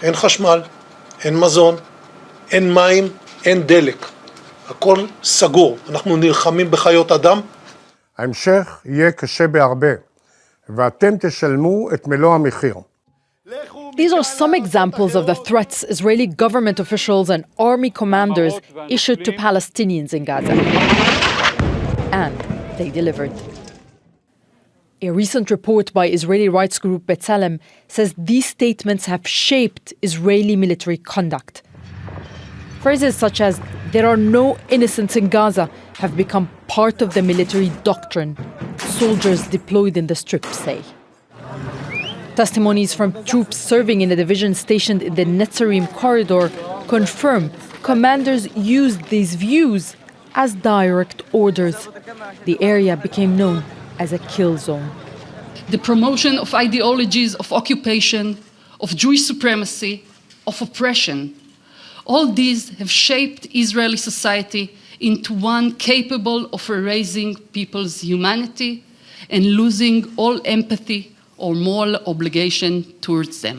אין חשמל, אין מזון, אין מים, אין דלק. הכל סגור. אנחנו נלחמים בחיות אדם. ההמשך יהיה קשה בהרבה, ואתם תשלמו את מלוא המחיר. These are some examples of the threats Israeli government officials and army commanders issued to Palestinians in Gaza. And they delivered. A recent report by Israeli rights group BTselem says these statements have shaped Israeli military conduct. Phrases such as, "There are no innocents in Gaza," have become part of the military doctrine soldiers deployed in the Strip say. Testimonies from troops serving in a division stationed in the Netzarim corridor confirm commanders used these views as direct orders. The area became known as a kill zone. The promotion of ideologies of occupation, of Jewish supremacy, of oppression, all these have shaped Israeli society into one capable of erasing people's humanity and losing all empathy or moral obligation towards them.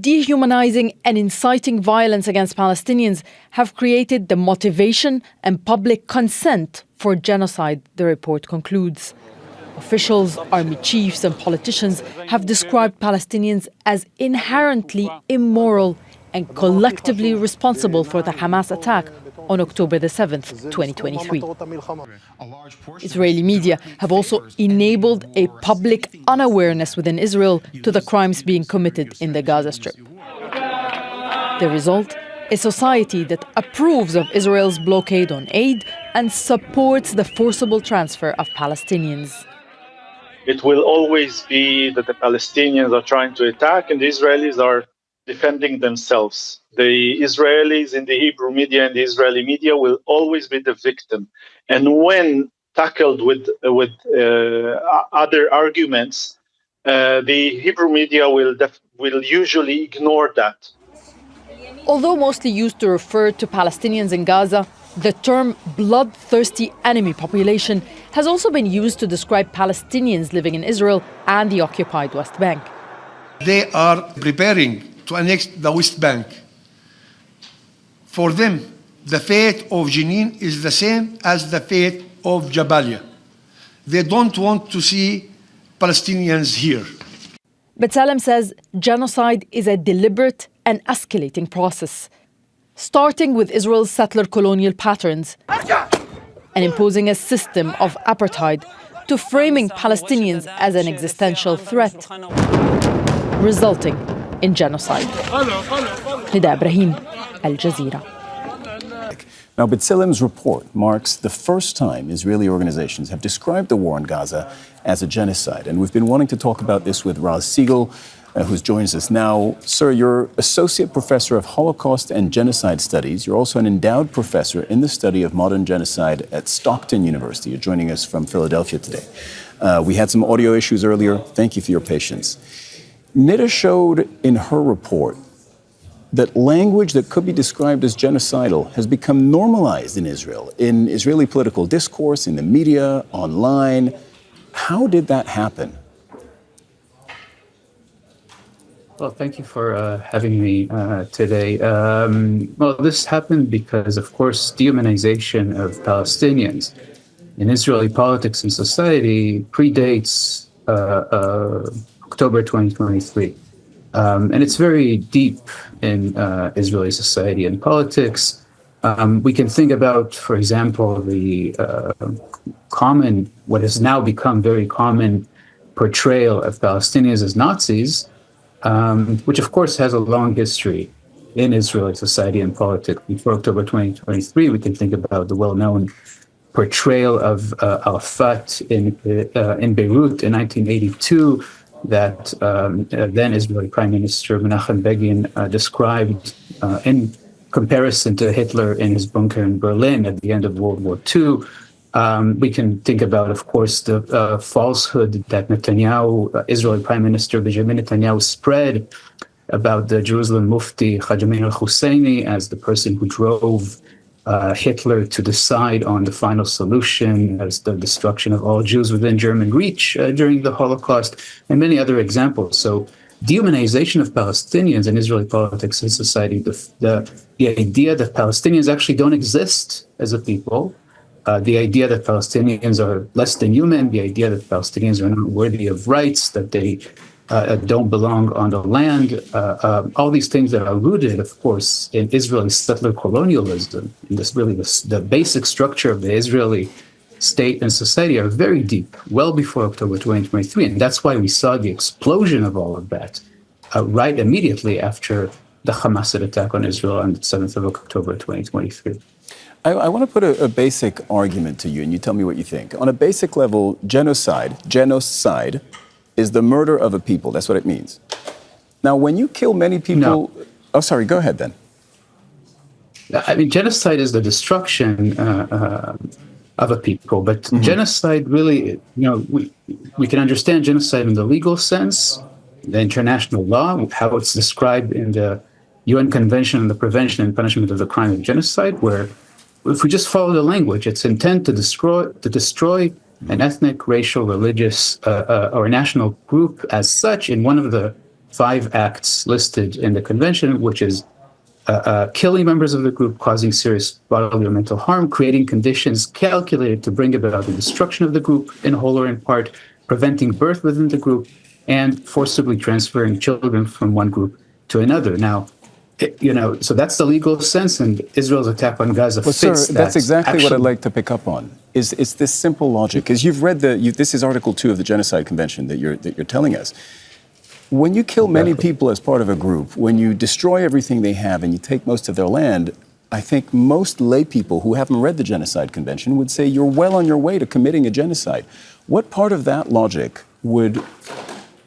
Dehumanizing and inciting violence against Palestinians have created the motivation and public consent for genocide, the report concludes. Officials, army chiefs and politicians have described Palestinians as inherently immoral and collectively responsible for the Hamas attack on October the 7th, 2023. Israeli media have also enabled a public unawareness within Israel to the crimes being committed in the Gaza Strip. The result? A society that approves of Israel's blockade on aid and supports the forcible transfer of Palestinians. It will always be that the Palestinians are trying to attack and the Israelis are defending themselves. The Israelis in the Hebrew media and the Israeli media will always be the victim. And when tackled with other arguments, the Hebrew media will usually ignore that. Although mostly used to refer to Palestinians in Gaza, the term bloodthirsty enemy population has also been used to describe Palestinians living in Israel and the occupied West Bank. They are preparing to annex the West Bank. For them, the fate of Jenin is the same as the fate of Jabalia. They don't want to see Palestinians here. BTselem says genocide is a deliberate and escalating process, starting with Israel's settler colonial patterns and imposing a system of apartheid to framing Palestinians as an existential threat, resulting in genocide. Nida Ibrahim, Al Jazeera. Now, BTselem's report marks the first time Israeli organizations have described the war in Gaza as a genocide. And we've been wanting to talk about this with Raz Siegel, who joins us now. Sir, you're Associate Professor of Holocaust and Genocide Studies. You're also an endowed professor in the study of modern genocide at Stockton University. You're joining us from Philadelphia today. We had some audio issues earlier. Thank you for your patience. Nida showed in her report that language that could be described as genocidal has become normalized in Israel, in Israeli political discourse, in the media, online. How did that happen? Well, thank you for having me today. Well, this happened because, of course, dehumanization of Palestinians in Israeli politics and society predates October 2023. And it's very deep in Israeli society and politics. We can think about, for example, the what has now become very common portrayal of Palestinians as Nazis, which of course has a long history in Israeli society and politics. Before October 2023, we can think about the well-known portrayal of Arafat in Beirut in 1982 that then Israeli Prime Minister Menachem Begin described in comparison to Hitler in his bunker in Berlin at the end of World War II. We can think about, of course, the falsehood that Netanyahu, Israeli Prime Minister Benjamin Netanyahu, spread about the Jerusalem Mufti Chaim al-Husseini as the person who drove Hitler to decide on the final solution as the destruction of all Jews within German reach during the Holocaust, and many other examples. So dehumanization of Palestinians in Israeli politics and society, the idea that Palestinians actually don't exist as a people, the idea that Palestinians are less than human, the idea that Palestinians are not worthy of rights, that they don't belong on the land, all these things that are rooted, of course, in Israeli settler colonialism, and this really the basic structure of the Israeli state and society are very deep, well before October 2023. And that's why we saw the explosion of all of that right immediately after the Hamas attack on Israel on the 7th of October 2023. I want to put a basic argument to you, and you tell me what you think. On a basic level, genocide is the murder of a people. That's what it means. Now, when you kill many people... No. Oh, sorry, go ahead then. I mean, genocide is the destruction of a people, but genocide really, we can understand genocide in the legal sense, the international law, how it's described in the UN Convention on the Prevention and Punishment of the Crime of Genocide, where if we just follow the language, it's intent to destroy an ethnic, racial, religious, or national group as such in one of the 5 acts listed in the convention, which is killing members of the group, causing serious bodily or mental harm, creating conditions calculated to bring about the destruction of the group in whole or in part, preventing birth within the group, and forcibly transferring children from one group to another. Now, so that's the legal sense, and Israel's attack on Gaza fits sir, that. that's exactly what I'd like to pick up on. Is this simple logic? Because you've read this is Article 2 of the Genocide Convention that you're telling us. When you kill many people as part of a group, when you destroy everything they have and you take most of their land, I think most lay people who haven't read the Genocide Convention would say you're well on your way to committing a genocide. What part of that logic would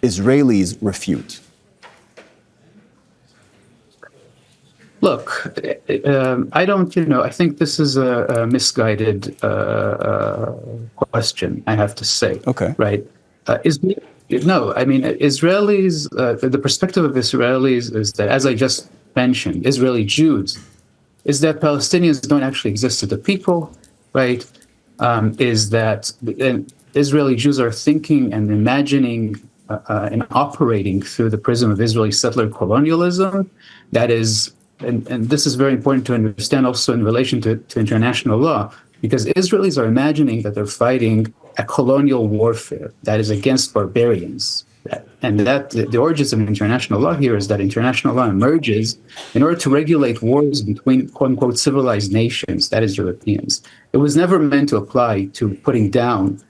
Israelis refute? Look, I don't, I think this is a misguided question, I have to say. Okay. Right? No, I mean, Israelis, the perspective of Israelis is that, as I just mentioned, Israeli Jews, is that Palestinians don't actually exist as a people, right? Is that Israeli Jews are thinking and imagining and operating through the prism of Israeli settler colonialism. That is, and this is very important to understand also in relation to international law, because Israelis are imagining that they're fighting a colonial warfare that is against barbarians. And that the origins of international law here is that international law emerges in order to regulate wars between quote-unquote civilized nations, that is Europeans. It was never meant to apply to putting down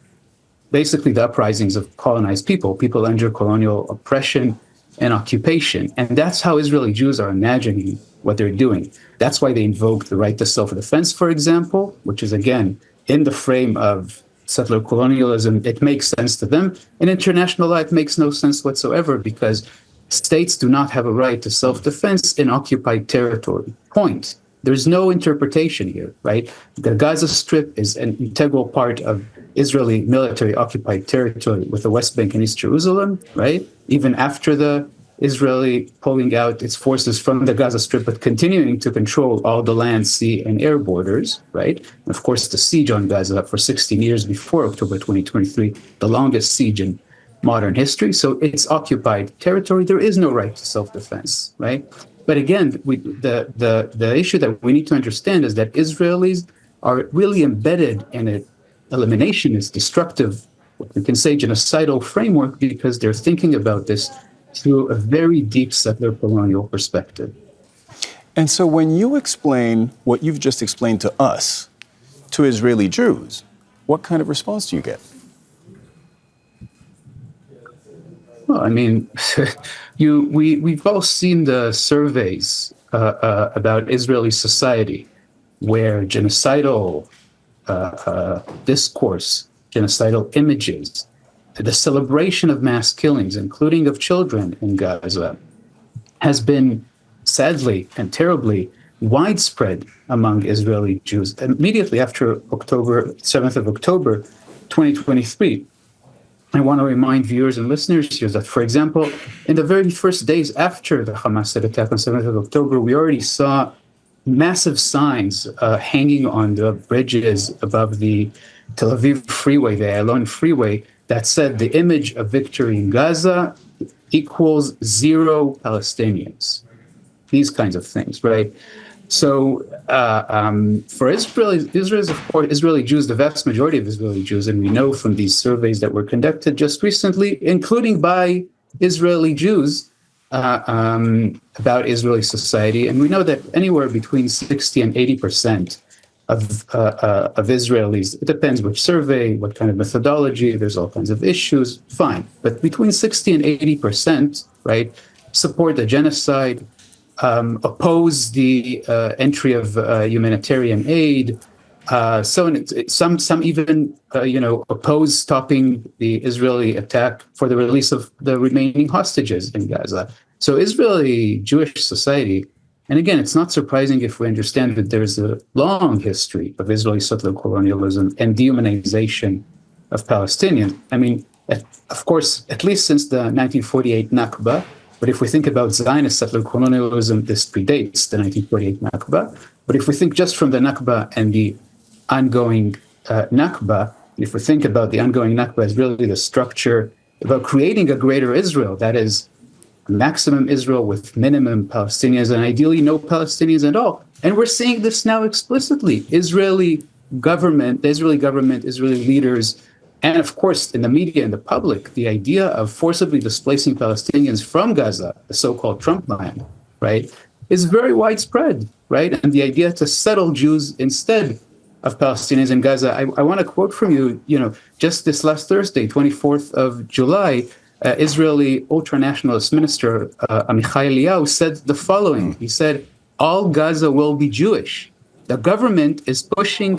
basically the uprisings of colonized people under colonial oppression and occupation. And that's how Israeli Jews are imagining what they're doing. That's why they invoke the right to self-defense, for example, which is, again, in the frame of settler colonialism. It makes sense to them. In international law, it makes no sense whatsoever, because states do not have a right to self-defense in occupied territory. Point. There's no interpretation here, right? The Gaza Strip is an integral part of Israeli military occupied territory with the West Bank and East Jerusalem, right? Even after the Israeli pulling out its forces from the Gaza Strip, but continuing to control all the land, sea, and air borders, right? And of course, the siege on Gaza for 16 years before October 2023, the longest siege in modern history. So it's occupied territory. There is no right to self-defense, right? But again, the issue that we need to understand is that Israelis are really embedded in an eliminationist, destructive, what we can say genocidal framework, because they're thinking about this through a very deep settler colonial perspective. And so when you explain what you've just explained to us, to Israeli Jews, what kind of response do you get? Well, I mean, we've all seen the surveys about Israeli society, where genocidal discourse, genocidal images, the celebration of mass killings, including of children in Gaza, has been sadly and terribly widespread among Israeli Jews immediately after 7th of October, 2023. I want to remind viewers and listeners here that, for example, in the very first days after the Hamas attack on 7th of October, we already saw massive signs hanging on the bridges above the Tel Aviv freeway, the Ayalon freeway, that said the image of victory in Gaza equals 0 Palestinians. These kinds of things, right? So for Israelis, of course, Israeli Jews, the vast majority of Israeli Jews, and we know from these surveys that were conducted just recently, including by Israeli Jews, about Israeli society, and we know that anywhere between 60 and 80% of Israelis, it depends which survey, what kind of methodology, there's all kinds of issues, fine. But between 60 and 80%, right, support the genocide, oppose the entry of humanitarian aid, some even oppose stopping the Israeli attack for the release of the remaining hostages in Gaza. So Israeli Jewish society, and again, it's not surprising if we understand that there's a long history of Israeli settler colonialism and dehumanization of Palestinians. I mean, of course, at least since the 1948 Nakba. But if we think about Zionist settler colonialism, this predates the 1948 Nakba. But if we think just from the Nakba and the ongoing Nakba, if we think about the ongoing Nakba as really the structure about creating a greater Israel, that is maximum Israel with minimum Palestinians and ideally no Palestinians at all. And we're seeing this now explicitly. Israeli government, Israeli leaders, and of course, in the media and the public, the idea of forcibly displacing Palestinians from Gaza, the so-called Trump plan, right, is very widespread, right? And the idea to settle Jews instead of Palestinians in Gaza. I want to quote from you, just this last Thursday, 24th of July, Israeli ultranationalist minister Amichai Eliyahu said the following. He said, all Gaza will be Jewish. The government is pushing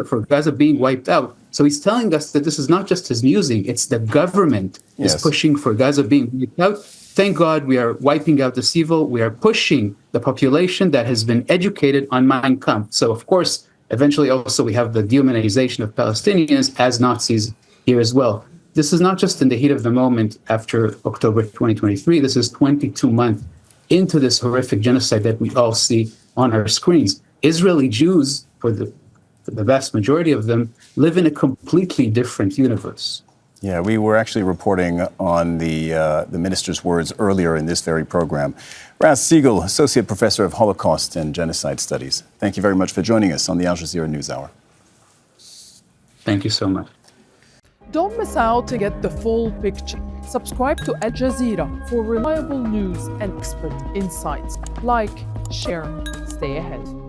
for Gaza being wiped out. So he's telling us that this is not just his musing, it's the government is pushing for Gaza being wiped out. Thank God we are wiping out this evil. We are pushing the population that has been educated on Mein Kampf. So, of course, eventually also we have the dehumanization of Palestinians as Nazis here as well. This is not just in the heat of the moment after October 2023. This is 22 months into this horrific genocide that we all see on our screens. Israeli Jews, for the vast majority of them, live in a completely different universe. Yeah, we were actually reporting on the minister's words earlier in this very program. Raz Siegel, Associate Professor of Holocaust and Genocide Studies. Thank you very much for joining us on the Al Jazeera NewsHour. Thank you so much. Don't miss out to get the full picture. Subscribe to Al Jazeera for reliable news and expert insights. Like, share, stay ahead.